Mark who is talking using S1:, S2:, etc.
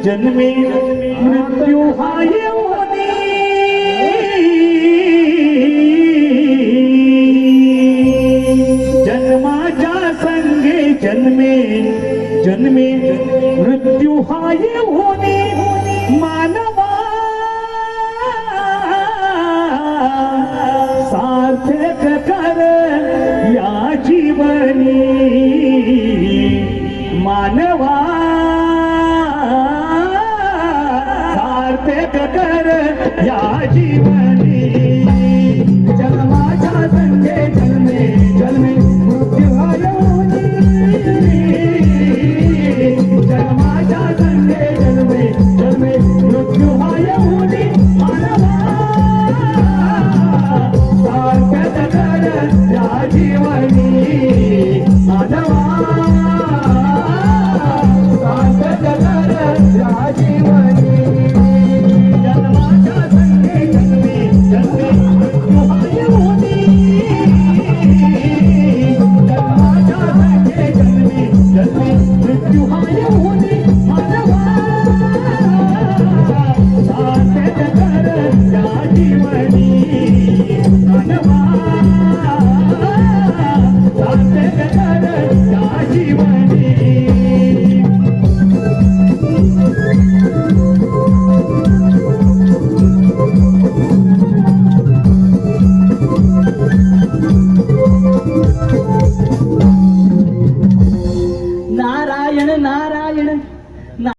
S1: जन्मे मृत्यू हा येऊनी जन्माच्या संगे जन्मे जन्मे मृत्यू हा येऊनी मानवा सार्थक कर या जीवनी मानवा सार्थक कर या जीवनी